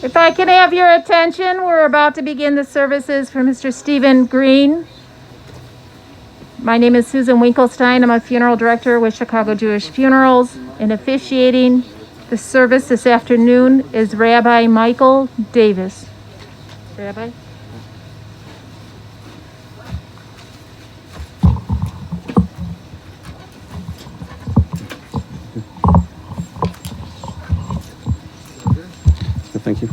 If I can have your attention, we're about to begin the services for Mr. Stephen Green. My name is Susan Winkelstein. I'm a funeral director with Chicago Jewish Funerals, and officiating the service this afternoon is Rabbi Michael Davis. Rabbi? Thank you.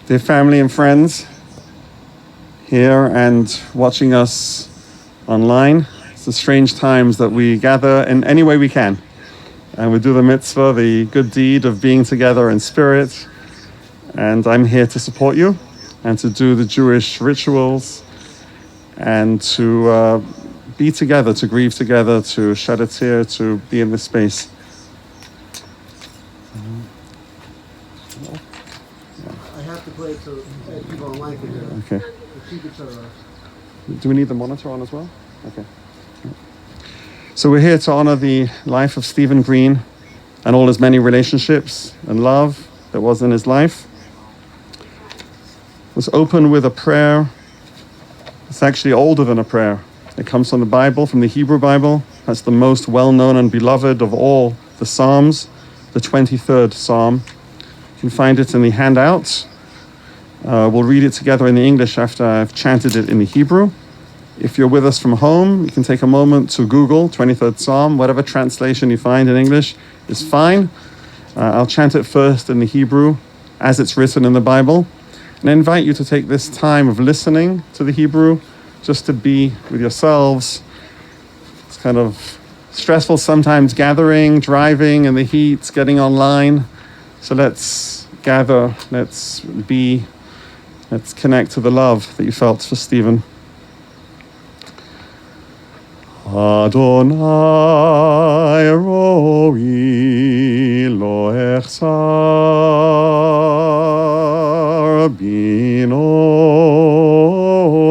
Dear family and friends here and watching us online, it's the strange times that we gather in any way we can. And we do the mitzvah, the good deed of being together in spirit. And I'm here to support you and to do the Jewish rituals and to be together, to grieve together, to shed a tear, to be in this space. I have to play it so people online can hear it. Okay. Keep each other off. Do we need the monitor on as well? Okay. So we're here to honor the life of Stephen Green and all his many relationships and love that was in his life. Let's open with a prayer. It's actually older than a prayer. It comes from the Bible, from the Hebrew Bible. That's the most well-known and beloved of all the Psalms, the 23rd Psalm. You can find it in the handout. We'll read it together in the English after I've chanted it in the Hebrew. If you're with us from home, you can take a moment to Google 23rd Psalm. Whatever translation you find in English is fine. I'll chant it first in the Hebrew as it's written in the Bible. And I invite you to take this time of listening to the Hebrew just to be with yourselves. It's kind of stressful sometimes gathering, driving in the heat, getting online. So let's gather, let's connect to the love that you felt for Stephen. Adonai roi lo echsar bino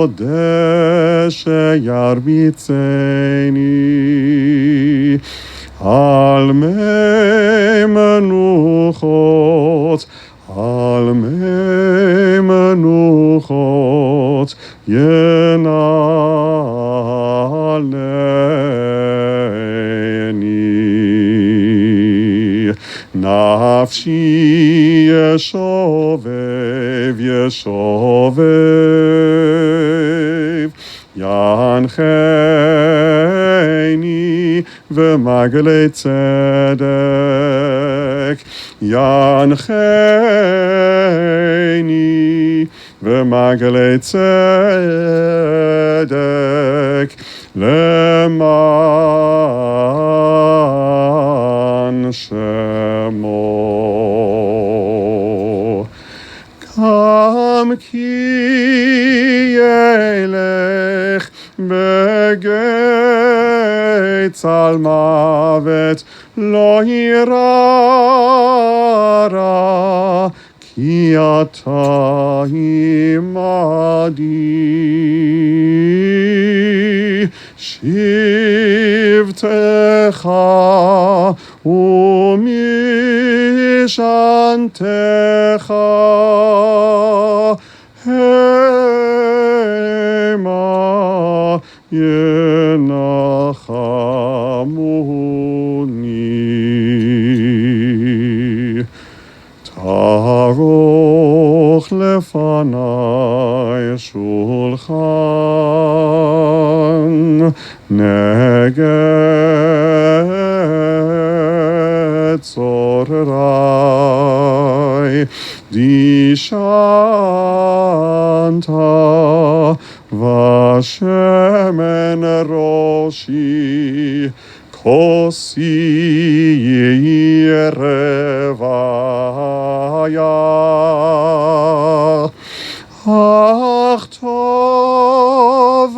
deshe yarbitzeni al mei menuchot al mei menuchot yenaleni nafshi yeshovev yeshovev yancheni v'magle tzedek yancheni v'magle tzedek leman shemo Kam ki yelech begeit al mavet lo hirara ki ata imadi shivtecha umishantecha hema yenachamuni taroch lefanai shulchan neged zorai dishanta vashemen roshi kosi yerevaya ach tov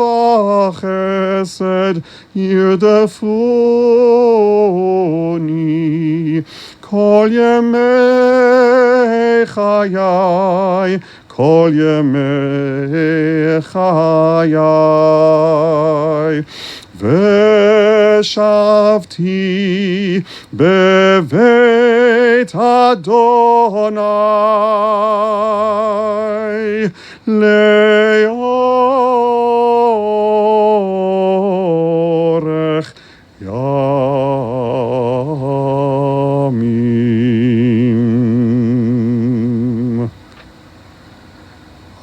chesed yerdefuni kol yemei chayai kol yemei chayai ושבתי בבית אדוני לאורך ימים.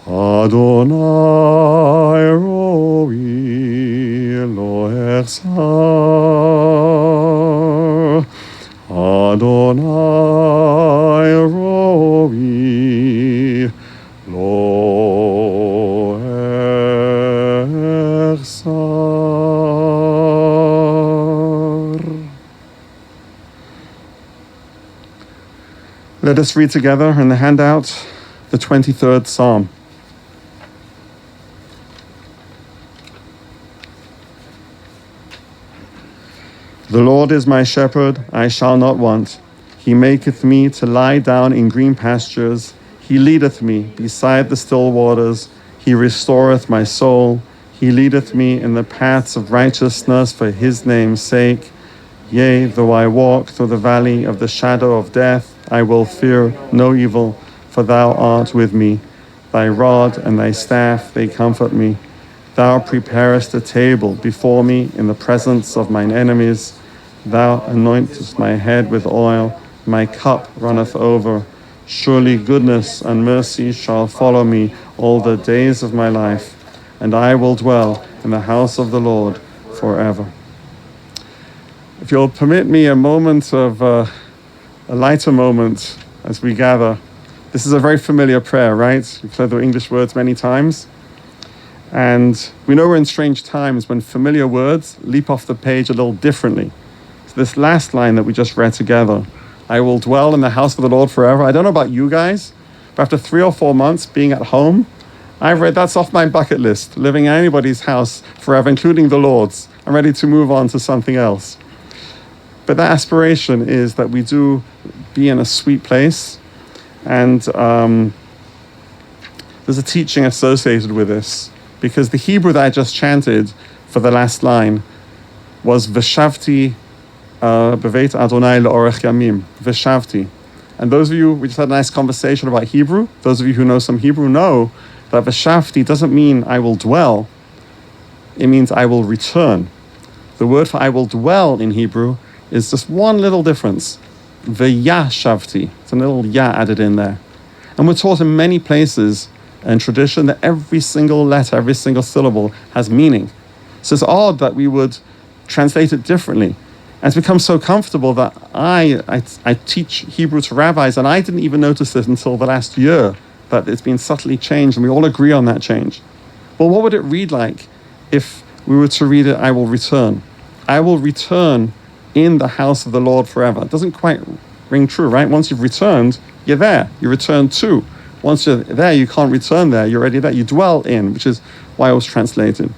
אדוני רואי לא אחסר, אדוני רואי לא אחסר. Let us read together in the handout the 23rd Psalm. The Lord is my shepherd, I shall not want. He maketh me to lie down in green pastures. He leadeth me beside the still waters. He restoreth my soul. He leadeth me in the paths of righteousness for his name's sake. Yea, though I walk through the valley of the shadow of death, I will fear no evil, for thou art with me. Thy rod and thy staff, they comfort me. Thou preparest a table before me in the presence of mine enemies. Thou anointest my head with oil, my cup runneth over. Surely goodness and mercy shall follow me all the days of my life, and I will dwell in the house of the Lord forever. If you'll permit me a moment of a lighter moment as we gather. This is a very familiar prayer, right? You've heard the English words many times. And we know we're in strange times when familiar words leap off the page a little differently. So this last line that we just read together, I will dwell in the house of the Lord forever. I don't know about you guys, but after 3 or 4 months being at home, I've read that's off my bucket list, living in anybody's house forever, including the Lord's. I'm ready to move on to something else. But that aspiration is that we do be in a sweet place. And there's a teaching associated with this, because the Hebrew that I just chanted for the last line was Veshavti beveit Adonai le'orech yamim. Veshavti. And those of you, we just had a nice conversation about Hebrew. Those of you who know some Hebrew know that Veshavti doesn't mean I will dwell. It means I will return. The word for I will dwell in Hebrew is just one little difference. V'yashavti. It's a little ya added in there. And we're taught in many places and tradition that every single letter, every single syllable has meaning. So it's odd that we would translate it differently. And it's become so comfortable that I teach Hebrew to rabbis, and I didn't even notice it until the last year, that it's been subtly changed, and we all agree on that change. Well, what would it read like if we were to read it, I will return? I will return in the house of the Lord forever. It doesn't quite ring true, right? Once you've returned, you're there. You return to. Once you're there, you can't return there. You're already there. You dwell in, which is why it was translated.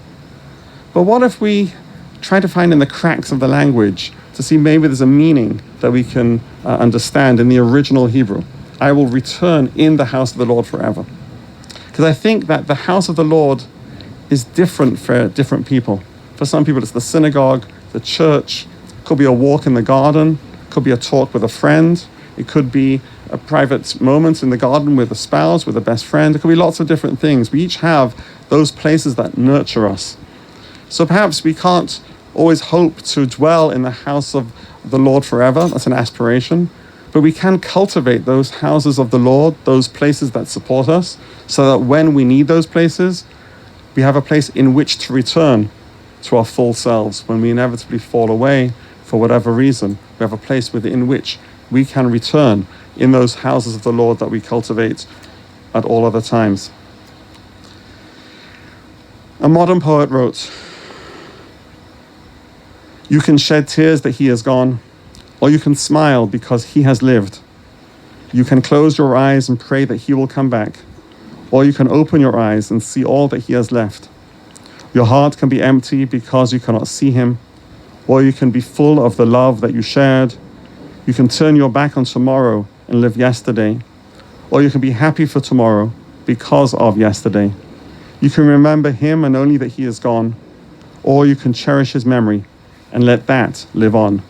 But what if we try to find in the cracks of the language to see maybe there's a meaning that we can understand in the original Hebrew? I will return in the house of the Lord forever. Because I think that the house of the Lord is different for different people. For some people, it's the synagogue, the church. It could be a walk in the garden. It could be a talk with a friend. It could be a private moment in the garden with a spouse, with a best friend. It could be lots of different things. We each have those places that nurture us. So perhaps we can't always hope to dwell in the house of the Lord forever. That's an aspiration. But we can cultivate those houses of the Lord, those places that support us, so that when we need those places, we have a place in which to return to our full selves. When we inevitably fall away for whatever reason, we have a place within which we can return in those houses of the Lord that we cultivate at all other times. A modern poet wrote, "You can shed tears that he is gone, or you can smile because he has lived. You can close your eyes and pray that he will come back, or you can open your eyes and see all that he has left. Your heart can be empty because you cannot see him, or you can be full of the love that you shared. You can turn your back on tomorrow and live yesterday, or you can be happy for tomorrow because of yesterday. You can remember him and only that he is gone, or you can cherish his memory and let that live on.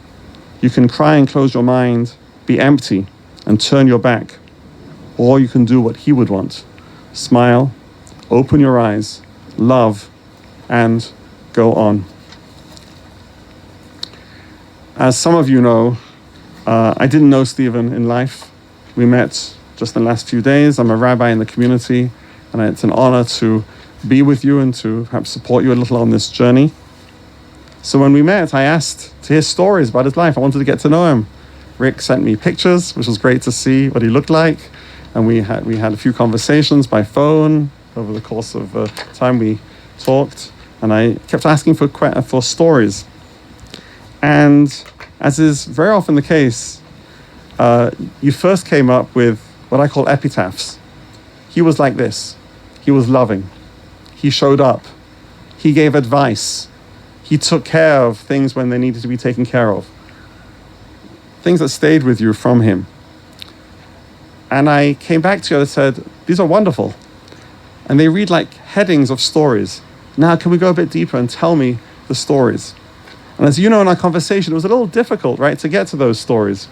You can cry and close your mind, be empty and turn your back, or you can do what he would want. Smile, open your eyes, love, and go on. As some of you know, I didn't know Stephen in life. We met just in the last few days. I'm a rabbi in the community, and it's an honor to be with you and to perhaps support you a little on this journey. So when we met, I asked to hear stories about his life. I wanted to get to know him. Rick sent me pictures, which was great to see what he looked like. And we had a few conversations by phone over the course of time we talked. And I kept asking for stories. And as is very often the case, you first came up with what I call epitaphs. He was like this. He was loving. He showed up. He gave advice. He took care of things when they needed to be taken care of. Things that stayed with you from him. And I came back to you and said, these are wonderful. And they read like headings of stories. Now, can we go a bit deeper and tell me the stories? And as you know, in our conversation, it was a little difficult, right, to get to those stories.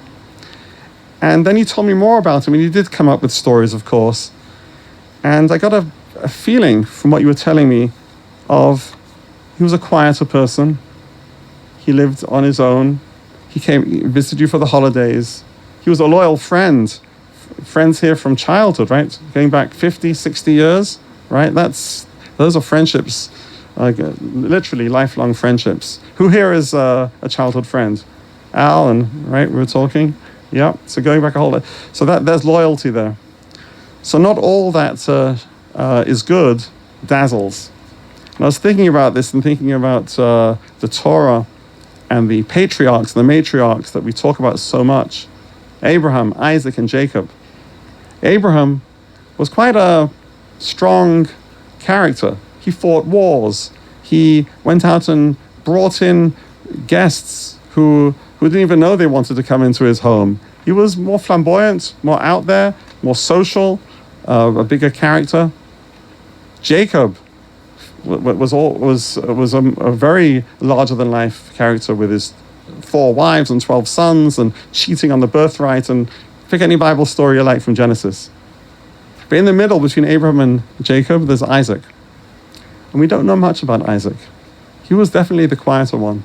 And then you told me more about him, and you did come up with stories, of course. And I got a feeling from what you were telling me of he was a quieter person. He lived on his own. He visited you for the holidays. He was a loyal friend. Friends here from childhood, right? Going back 50, 60 years, right? Those are friendships, literally lifelong friendships. Who here is a childhood friend? Al, and right, we were talking. Yeah, so going back a whole lot. So there's loyalty there. So not all that is good dazzles. And I was thinking about this and thinking about the Torah and the patriarchs and the matriarchs that we talk about so much. Abraham, Isaac, and Jacob. Abraham was quite a strong character. He fought wars. He went out and brought in guests who didn't even know they wanted to come into his home. He was more flamboyant, more out there, more social, a bigger character. Jacob was a very larger-than-life character with his 4 wives and 12 sons and cheating on the birthright, and pick any Bible story you like from Genesis. But in the middle between Abraham and Jacob, there's Isaac. And we don't know much about Isaac. He was definitely the quieter one.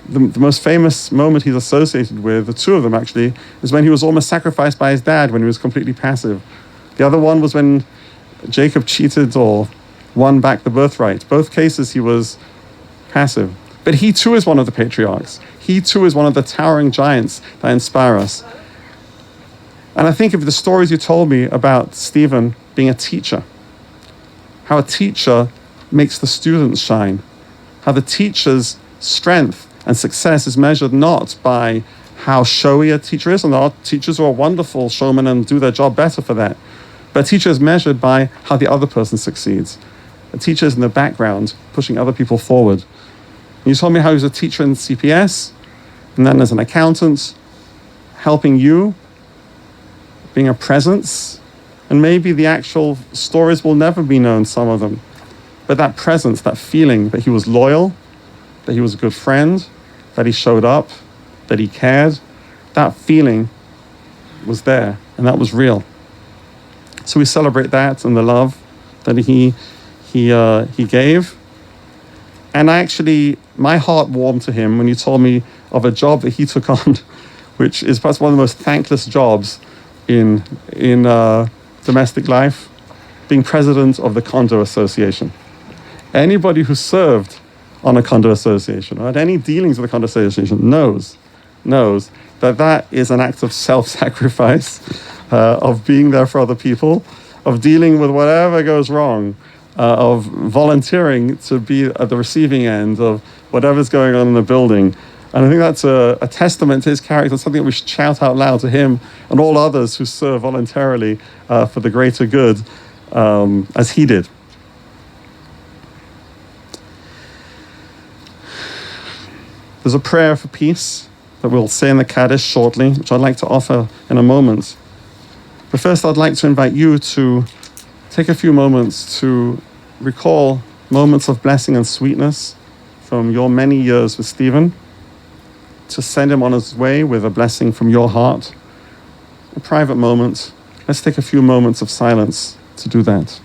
The most famous moment he's associated with, the two of them actually, is when he was almost sacrificed by his dad when he was completely passive. The other one was when Jacob cheated or won back the birthright. Both cases he was passive. But he too is one of the patriarchs. He too is one of the towering giants that inspire us. And I think of the stories you told me about Stephen being a teacher. How a teacher makes the students shine. How the teacher's strength and success is measured not by how showy a teacher is, and there are teachers who are wonderful showmen and do their job better for that. But a teacher is measured by how the other person succeeds. A teacher is in the background, pushing other people forward. And you told me how he was a teacher in CPS, and then as an accountant, helping you, being a presence, and maybe the actual stories will never be known, some of them. But that presence, that feeling that he was loyal, that he was a good friend, that he showed up, that he cared, that feeling was there, and that was real. So we celebrate that and the love that he gave. And my heart warmed to him when you told me of a job that he took on, which is perhaps one of the most thankless jobs in domestic life, being president of the Condo Association. Anybody who served on a condo association or had any dealings with a condo association knows that is an act of self-sacrifice, of being there for other people, of dealing with whatever goes wrong, of volunteering to be at the receiving end of whatever's going on in the building. And I think that's a testament to his character, something that we should shout out loud to him and all others who serve voluntarily for the greater good, as he did. There's a prayer for peace that we'll say in the Kaddish shortly, which I'd like to offer in a moment. But first, I'd like to invite you to take a few moments to recall moments of blessing and sweetness from your many years with Stephen, to send him on his way with a blessing from your heart, a private moment. Let's take a few moments of silence to do that.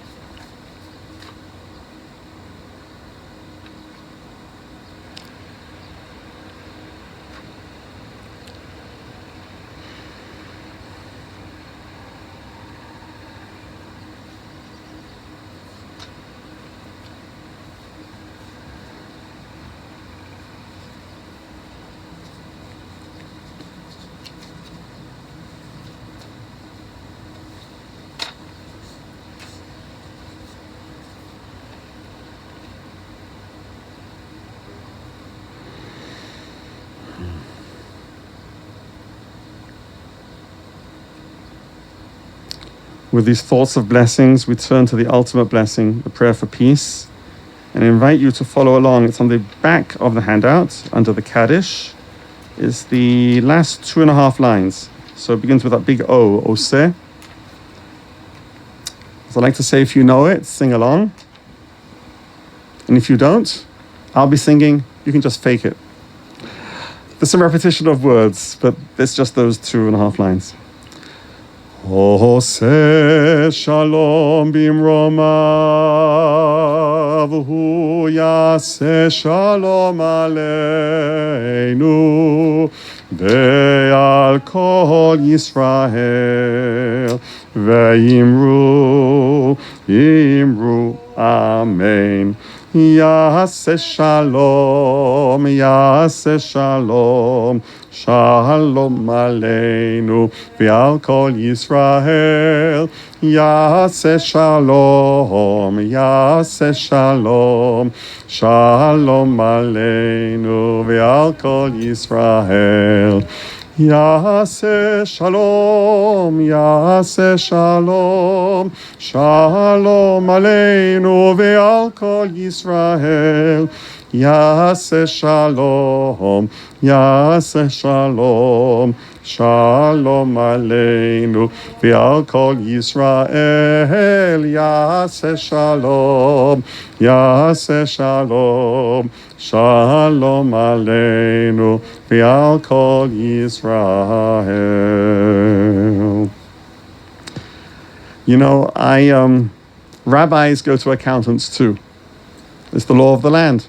With these thoughts of blessings, we turn to the ultimate blessing, the prayer for peace, and I invite you to follow along. It's on the back of the handout, under the Kaddish. It's the last 2.5 lines. So it begins with that big O, Ose. So I'd like to say, if you know it, sing along. And if you don't, I'll be singing. You can just fake it. There's some repetition of words, but it's just those 2.5 lines. Ose shalom bimromav hu yaseh shalom aleinu ve'al kol Yisrael ve'imru amen. Yaseh shalom, shalom aleinu ve'al kol Yisrael. Yaseh shalom, shalom aleinu ve'al kol Yisrael. Yaseh shalom, shalom aleinu ve'al kol Yisrael. Yaseh shalom, shalom aleinu ve'al kol Yisrael. Yaseh shalom, shalom aleinu ve'al kol Yisrael. You know, rabbis go to accountants too. It's the law of the land.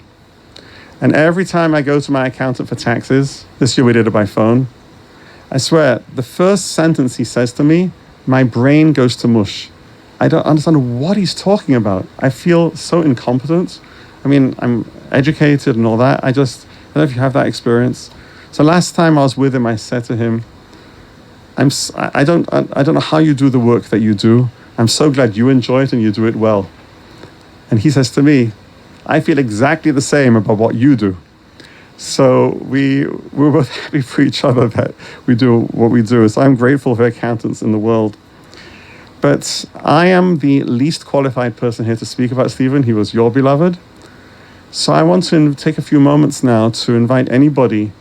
And every time I go to my accountant for taxes, this year we did it by phone, I swear, the first sentence he says to me, my brain goes to mush. I don't understand what he's talking about. I feel so incompetent. I mean, I'm educated and all that. I don't know if you have that experience. So last time I was with him, I said to him, I don't know how you do the work that you do. I'm so glad you enjoy it and you do it well. And he says to me, I feel exactly the same about what you do. So we're both happy for each other that we do what we do. So I'm grateful for accountants in the world. But I am the least qualified person here to speak about Stephen. He was your beloved. So I want to take a few moments now to invite anybody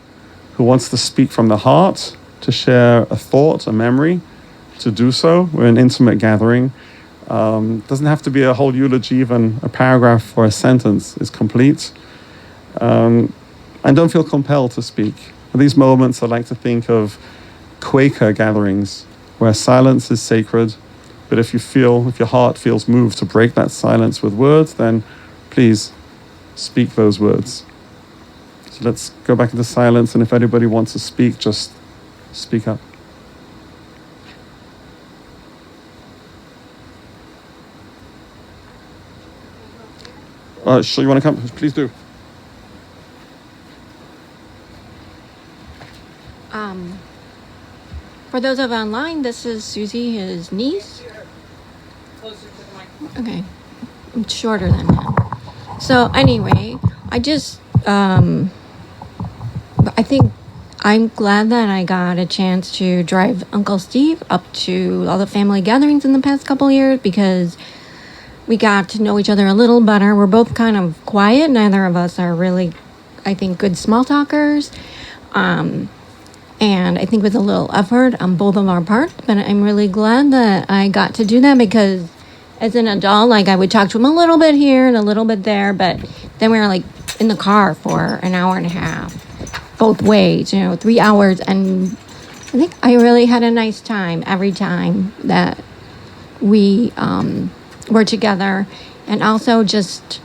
who wants to speak from the heart, to share a thought, a memory, to do so. We're an intimate gathering. Doesn't have to be a whole eulogy, even a paragraph or a sentence is complete. And don't feel compelled to speak. At these moments, I like to think of Quaker gatherings where silence is sacred. But if your heart feels moved to break that silence with words, then please speak those words. So let's go back into silence. And if anybody wants to speak, just speak up. Sure, you want to come? Please do. For those of online, this is Susie, his niece. Okay, it's shorter than that. So anyway, I think I'm glad that I got a chance to drive Uncle Steve up to all the family gatherings in the past couple of years because we got to know each other a little better. We're both kind of quiet. Neither of us are really, I think, good small talkers. And I think with a little effort on both of our parts, but I'm really glad that I got to do that because as an adult, like I would talk to him a little bit here and a little bit there, but then we were like in the car for an hour and a half, both ways, 3 hours. And I think I really had a nice time every time that we were together. And also just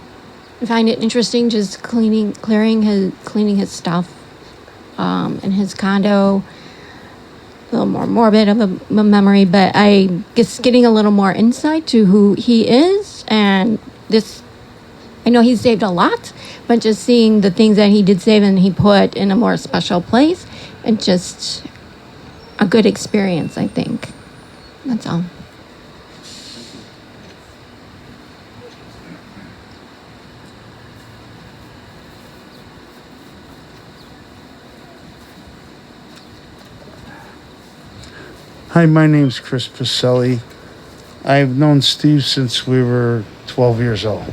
find it interesting just clearing his stuff in his condo. A little more morbid of a memory, but I guess getting a little more insight to who he is. And this, I know he saved a lot, but just seeing the things that he did save and he put in a more special place, and just a good experience, I think. That's all. Hi, my name's Chris Pacelli. I've known Steve since we were 12 years old.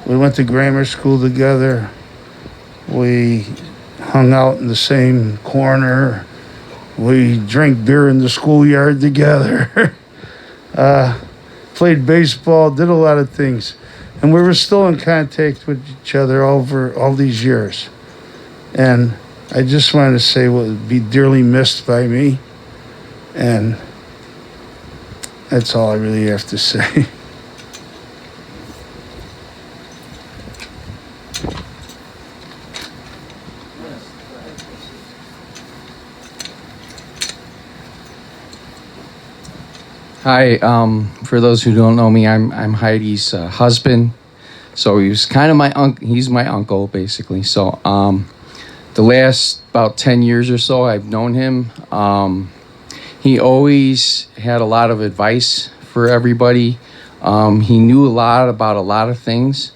We went to grammar school together. We hung out in the same corner. We drank beer in the schoolyard together. Played baseball, did a lot of things. And we were still in contact with each other over all these years. And I just wanted to say what would be dearly missed by me. And that's all I really have to say. Hi, for those who don't know me, I'm Heidi's husband. So he was kind of my uncle. He's my uncle, basically. So the last about 10 years or so, I've known him. He always had a lot of advice for everybody. He knew a lot about a lot of things.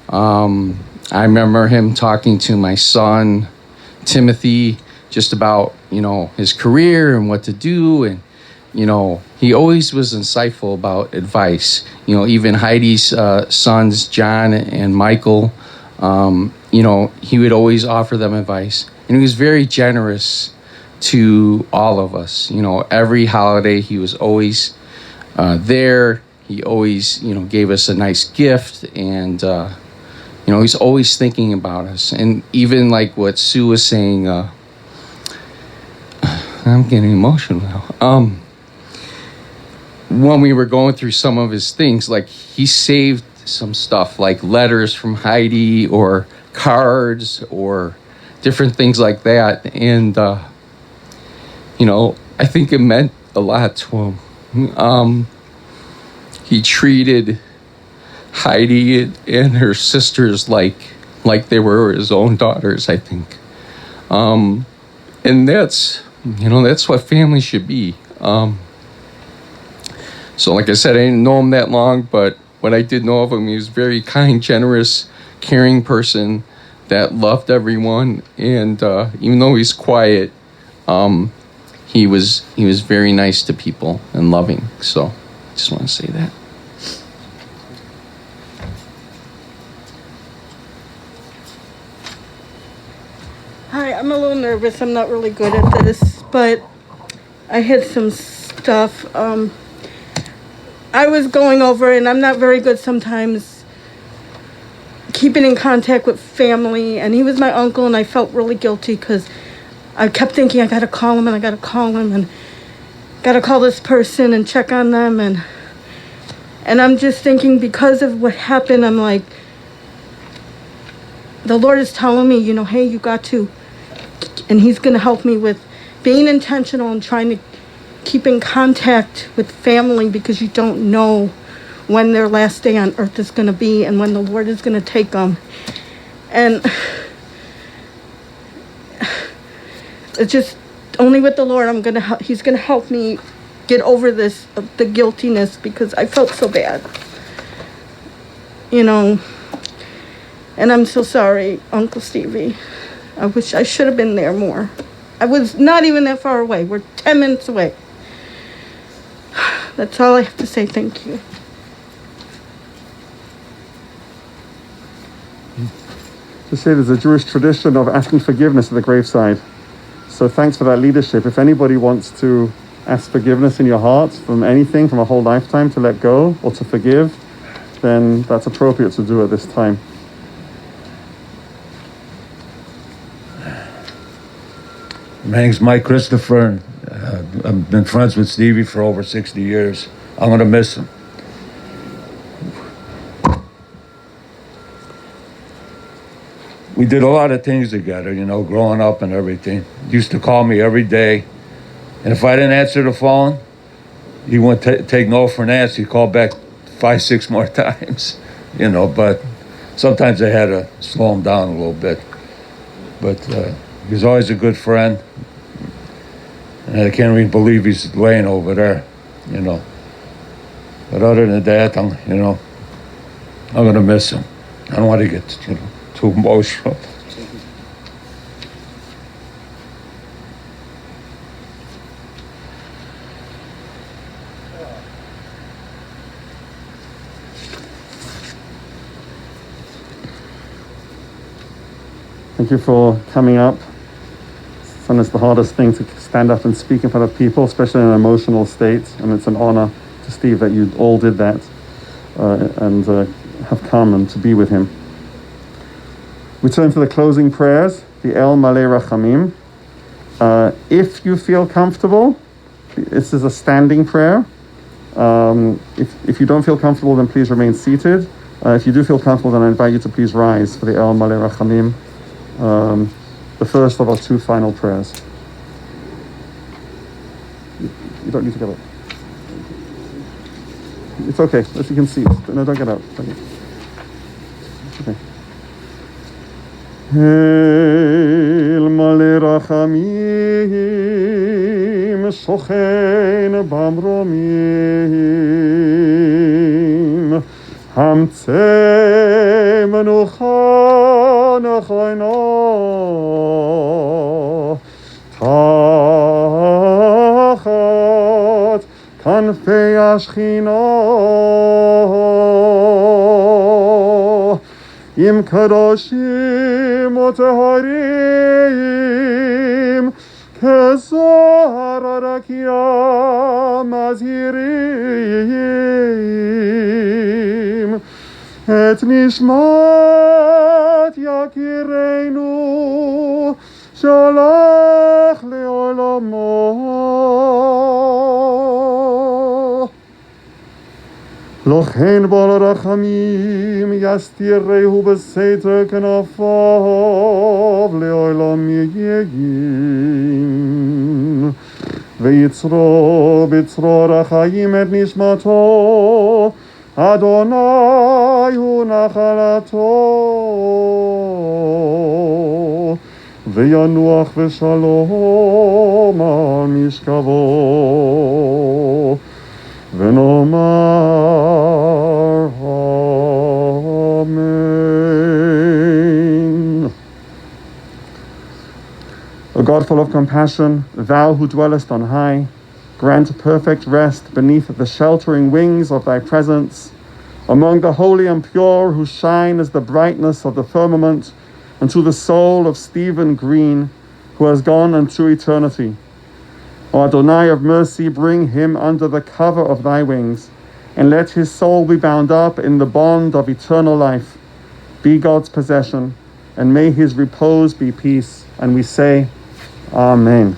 I remember him talking to my son, Timothy, just about, his career and what to do. And, he always was insightful about advice. Even Heidi's sons, John and Michael, he would always offer them advice. And he was very generous to all of us. Every holiday he was always there. He always, gave us a nice gift, and he's always thinking about us. And even like what Sue was saying, I'm getting emotional now. When we were going through some of his things, like he saved some stuff, like letters from Heidi or cards or different things like that, and I think it meant a lot to him. He treated Heidi and her sisters like they were his own daughters, I think. And that's what family should be. So like I said, I didn't know him that long, but what I did know of him, he was a very kind, generous, caring person that loved everyone. And even though he's quiet, he was very nice to people and loving. So I just want to say that. Hi, I'm a little nervous. I'm not really good at this, but I had some stuff. I was going over, and I'm not very good sometimes keeping in contact with family, and he was my uncle, and I felt really guilty because I kept thinking I gotta call him and gotta call this person and check on them, and I'm just thinking, because of what happened, I'm like, the Lord is telling me, hey, you got to, and he's gonna help me with being intentional and trying to keep in contact with family, because you don't know when their last day on earth is going to be and when the Lord is going to take them. And it's just only with the Lord he's going to help me get over this, the guiltiness, because I felt so bad. And I'm so sorry, Uncle Stevie. I wish I should have been there more. I was not even that far away. We're 10 minutes away. That's all I have to say. Thank you. To say there's a Jewish tradition of asking forgiveness at the graveside. So thanks for that leadership. If anybody wants to ask forgiveness in your heart from anything, from a whole lifetime, to let go or to forgive, then that's appropriate to do at this time. My name's Mike Christopher, and I've been friends with Stevie for over 60 years. I'm gonna miss him. We did a lot of things together, you know, growing up and everything. He used to call me every day, and if I didn't answer the phone, he wouldn't take no for an answer. He'd call back 5, 6 more times, you know, but sometimes I had to slow him down a little bit. But he was always a good friend. And I can't even believe he's laying over there, you know. But other than that, I'm gonna miss him. I don't want to get, too emotional. Thank you for coming up. Sometimes the hardest thing to stand up and speak in front of people, especially in an emotional state. And it's an honor to Steve that you all did that and have come and to be with him. We turn to the closing prayers, the El Malei Rachamim. If you feel comfortable, this is a standing prayer. If you don't feel comfortable, then please remain seated. If you do feel comfortable, then I invite you to please rise for the El Malei Rachamim. The first of our 2 final prayers. You don't need to get up. It's okay, as you can see. No, don't get up. Okay. El Malei Rachamim Shochen Bamromim Hamtzeh Menucha Nechono Tachat Kanfei Ashchina Im Kadoshim Oteharim Kezohar Arakia Mazhirim Et Nishmat Yakireinu Shalach Leolamo Lochen bal rachamim yastirehu b'seiter kanafav leolam yegin v'yitzro b'tzro rachayim et nishmato Adonai hu nachalato v'yanuach v'shalom al mishkavo V'nomar Amen. O God full of compassion, thou who dwellest on high, grant perfect rest beneath the sheltering wings of thy presence, among the holy and pure who shine as the brightness of the firmament, unto the soul of Stephen Green, who has gone unto eternity. O Adonai of mercy, bring him under the cover of thy wings, and let his soul be bound up in the bond of eternal life. Be God's possession, and may his repose be peace. And we say, Amen.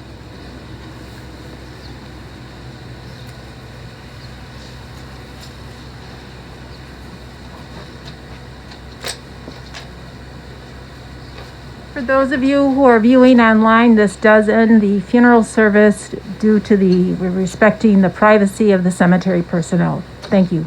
For those of you who are viewing online, this does end the funeral service due to respecting the privacy of the cemetery personnel. Thank you.